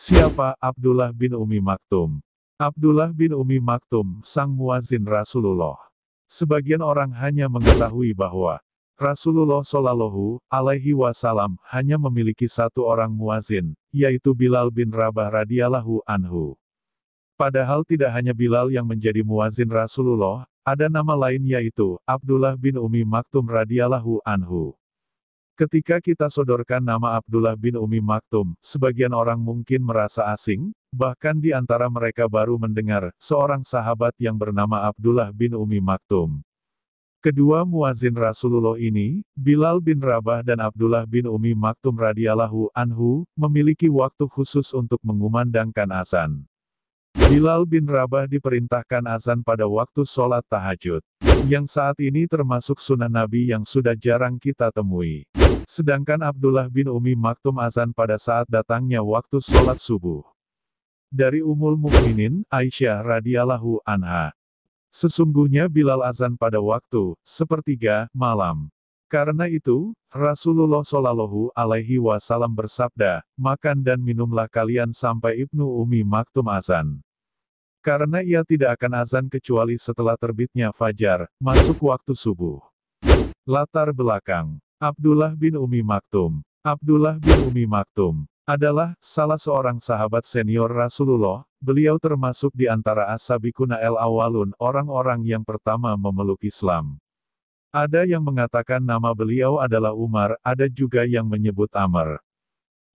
Siapa Abdullah bin Umi Maktum? Abdullah bin Umi Maktum, sang muazin Rasulullah. Sebagian orang hanya mengetahui bahwa Rasulullah Shallallahu Alaihi Wasallam hanya memiliki satu orang muazin, yaitu Bilal bin Rabah radhiyallahu anhu. Padahal tidak hanya Bilal yang menjadi muazin Rasulullah, ada nama lain yaitu Abdullah bin Umi Maktum radhiyallahu anhu. Ketika kita sodorkan nama Abdullah bin Umi Maktum, sebagian orang mungkin merasa asing, bahkan di antara mereka baru mendengar seorang sahabat yang bernama Abdullah bin Umi Maktum. Kedua muazin Rasulullah ini, Bilal bin Rabah dan Abdullah bin Umi Maktum radhiyallahu anhu, memiliki waktu khusus untuk mengumandangkan azan. Bilal bin Rabah diperintahkan azan pada waktu sholat tahajud, yang saat ini termasuk sunnah Nabi yang sudah jarang kita temui. Sedangkan Abdullah bin Umi Maktum azan pada saat datangnya waktu sholat subuh. Dari Ummul Mukminin, Aisyah radhiyallahu anha. Sesungguhnya Bilal azan pada waktu sepertiga malam. Karena itu, Rasulullah Shallallahu Alaihi Wasallam bersabda, makan dan minumlah kalian sampai Ibnu Umi Maktum azan. Karena ia tidak akan azan kecuali setelah terbitnya fajar, masuk waktu subuh. Latar belakang Abdullah bin Umi Maktum. Abdullah bin Umi Maktum adalah salah seorang sahabat senior Rasulullah. Beliau termasuk di antara as-sabiquna al-awwalun, orang-orang yang pertama memeluk Islam. Ada yang mengatakan nama beliau adalah Umar, ada juga yang menyebut Amr.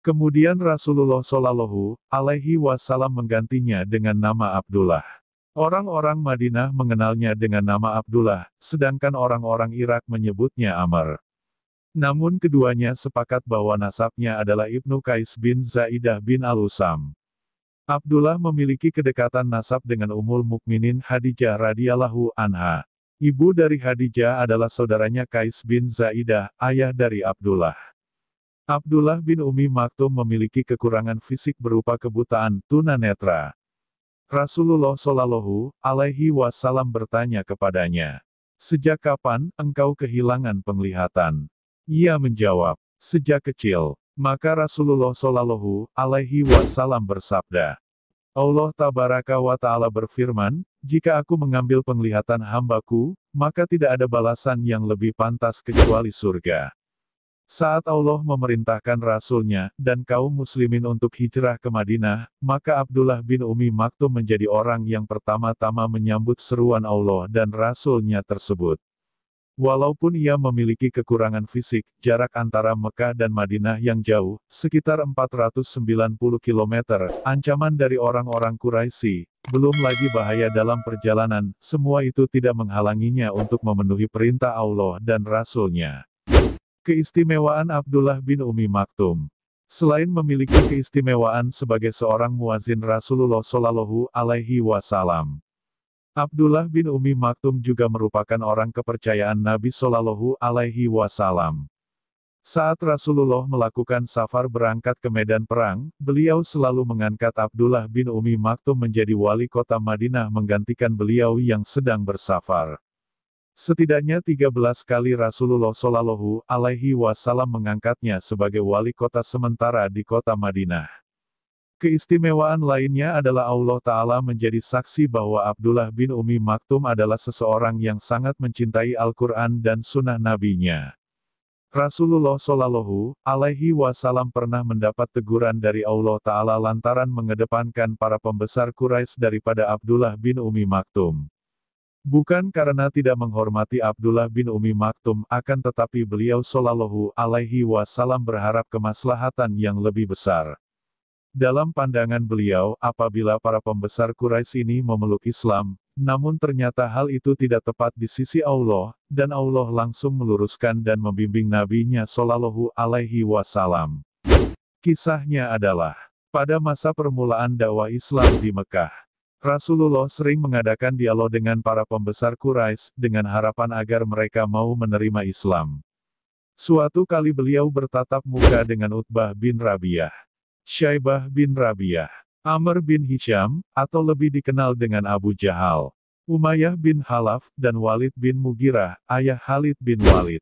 Kemudian Rasulullah Shallallahu Alaihi Wasallam menggantinya dengan nama Abdullah. Orang-orang Madinah mengenalnya dengan nama Abdullah, sedangkan orang-orang Irak menyebutnya Amr. Namun keduanya sepakat bahwa nasabnya adalah Ibnu Qais bin Zaidah bin Al-Usam. Abdullah memiliki kedekatan nasab dengan Ummul Mukminin Khadijah radhiyallahu anha. Ibu dari Khadijah adalah saudaranya Qais bin Zaidah, ayah dari Abdullah. Abdullah bin Umi Maktum memiliki kekurangan fisik berupa kebutaan tunanetra. Rasulullah Shallallahu Alaihi Wasallam bertanya kepadanya, "Sejak kapan engkau kehilangan penglihatan?" Ia menjawab, "Sejak kecil." Maka Rasulullah Shallallahu Alaihi Wasallam bersabda, Allah Tabaraka wa Ta'ala berfirman, jika aku mengambil penglihatan hambaku, maka tidak ada balasan yang lebih pantas kecuali surga. Saat Allah memerintahkan Rasulnya, dan kaum muslimin untuk hijrah ke Madinah, maka Abdullah bin Umi Maktum menjadi orang yang pertama-tama menyambut seruan Allah dan Rasulnya tersebut. Walaupun ia memiliki kekurangan fisik, jarak antara Mekah dan Madinah yang jauh, sekitar 490 km, ancaman dari orang-orang Quraisy, belum lagi bahaya dalam perjalanan, semua itu tidak menghalanginya untuk memenuhi perintah Allah dan Rasul-Nya. Keistimewaan Abdullah bin Umi Maktum. Selain memiliki keistimewaan sebagai seorang muazin Rasulullah Shallallahu Alaihi Wasallam, Abdullah bin Umi Maktum juga merupakan orang kepercayaan Nabi Shallallahu Alaihi Wasallam. Saat Rasulullah melakukan safar berangkat ke medan perang, beliau selalu mengangkat Abdullah bin Umi Maktum menjadi wali kota Madinah menggantikan beliau yang sedang bersafar. Setidaknya 13 kali Rasulullah Shallallahu Alaihi Wasallam mengangkatnya sebagai wali kota sementara di kota Madinah. Keistimewaan lainnya adalah Allah Ta'ala menjadi saksi bahwa Abdullah bin Umi Maktum adalah seseorang yang sangat mencintai Al-Quran dan sunnah Nabi-Nya. Rasulullah Shallallahu Alaihi Wasallam pernah mendapat teguran dari Allah Ta'ala lantaran mengedepankan para pembesar Quraisy daripada Abdullah bin Umi Maktum. Bukan karena tidak menghormati Abdullah bin Umi Maktum, akan tetapi beliau Shallallahu Alaihi Wasallam berharap kemaslahatan yang lebih besar. Dalam pandangan beliau, apabila para pembesar Quraisy ini memeluk Islam, namun ternyata hal itu tidak tepat di sisi Allah, dan Allah langsung meluruskan dan membimbing Nabi-Nya Shallallahu Alaihi Wasallam. Kisahnya adalah, pada masa permulaan dakwah Islam di Mekah, Rasulullah sering mengadakan dialog dengan para pembesar Quraisy, dengan harapan agar mereka mau menerima Islam. Suatu kali beliau bertatap muka dengan Utbah bin Rabi'ah, Syaibah bin Rabi'ah, Amr bin Hisham, atau lebih dikenal dengan Abu Jahal, Umayyah bin Khalaf, dan Walid bin Mughirah, ayah Khalid bin Walid.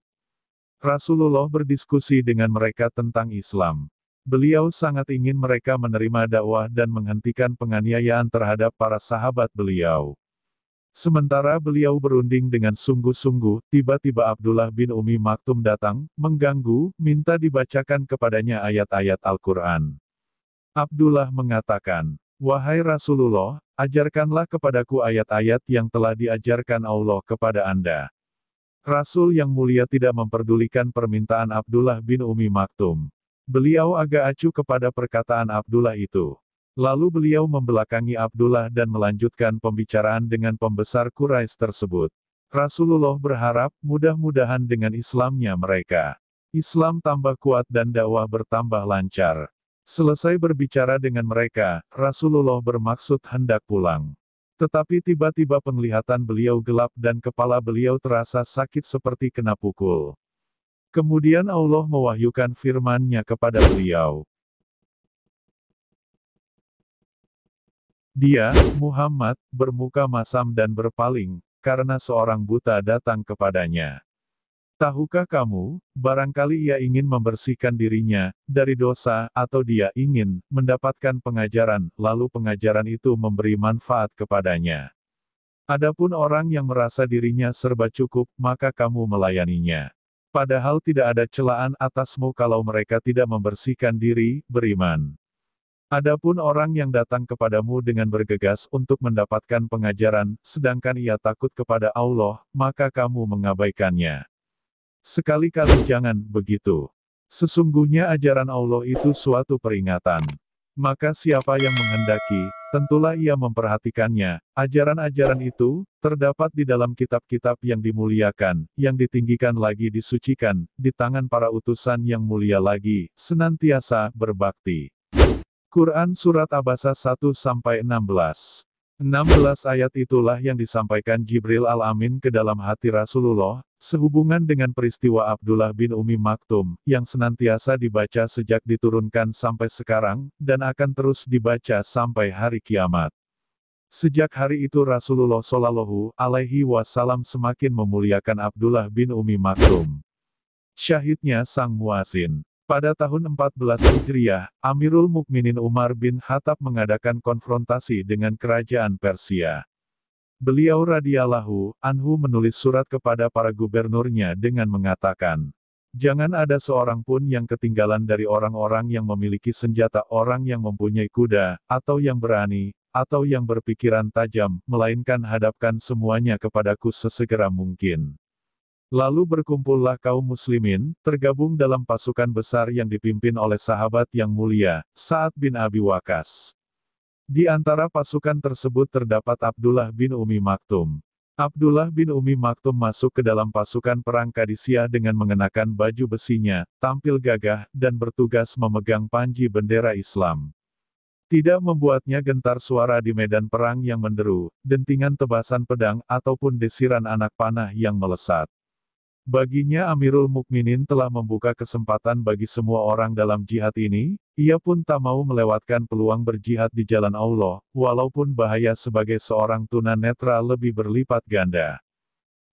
Rasulullah berdiskusi dengan mereka tentang Islam. Beliau sangat ingin mereka menerima dakwah dan menghentikan penganiayaan terhadap para sahabat beliau. Sementara beliau berunding dengan sungguh-sungguh, tiba-tiba Abdullah bin Umi Maktum datang, mengganggu, minta dibacakan kepadanya ayat-ayat Al-Quran. Abdullah mengatakan, "Wahai Rasulullah, ajarkanlah kepadaku ayat-ayat yang telah diajarkan Allah kepada Anda." Rasul yang mulia tidak memperdulikan permintaan Abdullah bin Umi Maktum. Beliau agak acuh kepada perkataan Abdullah itu. Lalu beliau membelakangi Abdullah dan melanjutkan pembicaraan dengan pembesar Quraisy tersebut. Rasulullah berharap, mudah-mudahan dengan Islamnya mereka, Islam tambah kuat dan dakwah bertambah lancar. Selesai berbicara dengan mereka, Rasulullah bermaksud hendak pulang. Tetapi tiba-tiba penglihatan beliau gelap dan kepala beliau terasa sakit seperti kena pukul. Kemudian Allah mewahyukan firman-Nya kepada beliau. Dia, Muhammad, bermuka masam dan berpaling, karena seorang buta datang kepadanya. Tahukah kamu, barangkali ia ingin membersihkan dirinya dari dosa, atau dia ingin mendapatkan pengajaran, lalu pengajaran itu memberi manfaat kepadanya. Adapun orang yang merasa dirinya serba cukup, maka kamu melayaninya. Padahal tidak ada celaan atasmu kalau mereka tidak membersihkan diri, beriman. Adapun orang yang datang kepadamu dengan bergegas untuk mendapatkan pengajaran, sedangkan ia takut kepada Allah, maka kamu mengabaikannya. Sekali-kali jangan begitu. Sesungguhnya ajaran Allah itu suatu peringatan. Maka siapa yang menghendaki, tentulah ia memperhatikannya. Ajaran-ajaran itu, terdapat di dalam kitab-kitab yang dimuliakan, yang ditinggikan lagi disucikan, di tangan para utusan yang mulia lagi, senantiasa berbakti. Quran Surat Abasa 1-16. 16 ayat itulah yang disampaikan Jibril Al-Amin ke dalam hati Rasulullah, sehubungan dengan peristiwa Abdullah bin Umi Maktum, yang senantiasa dibaca sejak diturunkan sampai sekarang, dan akan terus dibaca sampai hari kiamat. Sejak hari itu Rasulullah Shallallahu Alaihi Wasallam semakin memuliakan Abdullah bin Umi Maktum. Syahidnya sang muazin. Pada tahun 14 Hijriah, Amirul Mukminin Umar bin Khattab mengadakan konfrontasi dengan kerajaan Persia. Beliau radhiyallahu anhu menulis surat kepada para gubernurnya dengan mengatakan, "Jangan ada seorang pun yang ketinggalan dari orang-orang yang memiliki senjata, orang yang mempunyai kuda, atau yang berani, atau yang berpikiran tajam, melainkan hadapkan semuanya kepadaku sesegera mungkin." Lalu berkumpullah kaum muslimin, tergabung dalam pasukan besar yang dipimpin oleh sahabat yang mulia, Sa'ad bin Abi Waqqas. Di antara pasukan tersebut terdapat Abdullah bin Umi Maktum. Abdullah bin Umi Maktum masuk ke dalam pasukan perang Qadisiyah dengan mengenakan baju besinya, tampil gagah, dan bertugas memegang panji bendera Islam. Tidak membuatnya gentar suara di medan perang yang menderu, dentingan tebasan pedang, ataupun desiran anak panah yang melesat. Baginya Amirul Mukminin telah membuka kesempatan bagi semua orang dalam jihad ini, ia pun tak mau melewatkan peluang berjihad di jalan Allah, walaupun bahaya sebagai seorang tunanetra lebih berlipat ganda.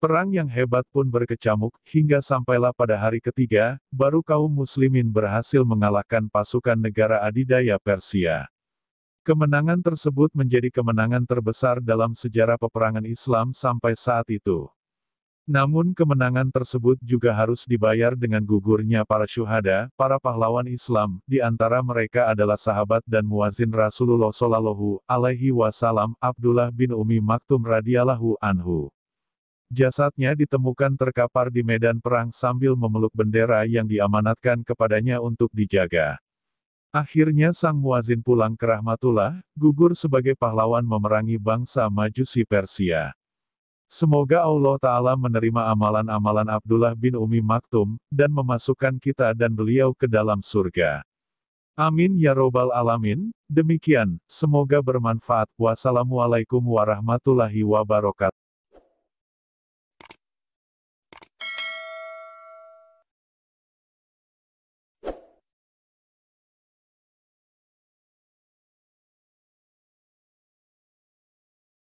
Perang yang hebat pun berkecamuk, hingga sampailah pada hari ketiga, baru kaum muslimin berhasil mengalahkan pasukan negara adidaya Persia. Kemenangan tersebut menjadi kemenangan terbesar dalam sejarah peperangan Islam sampai saat itu. Namun kemenangan tersebut juga harus dibayar dengan gugurnya para syuhada, para pahlawan Islam, di antara mereka adalah sahabat dan muazin Rasulullah Shallallahu Alaihi Wasallam, Abdullah bin Umi Maktum radhiyallahu anhu. Jasadnya ditemukan terkapar di medan perang sambil memeluk bendera yang diamanatkan kepadanya untuk dijaga. Akhirnya sang muazin pulang ke rahmatullah, gugur sebagai pahlawan memerangi bangsa Majusi Persia. Semoga Allah Ta'ala menerima amalan-amalan Abdullah bin Umi Maktum, dan memasukkan kita dan beliau ke dalam surga. Amin ya robbal alamin. Demikian, semoga bermanfaat. Wassalamualaikum warahmatullahi wabarakatuh.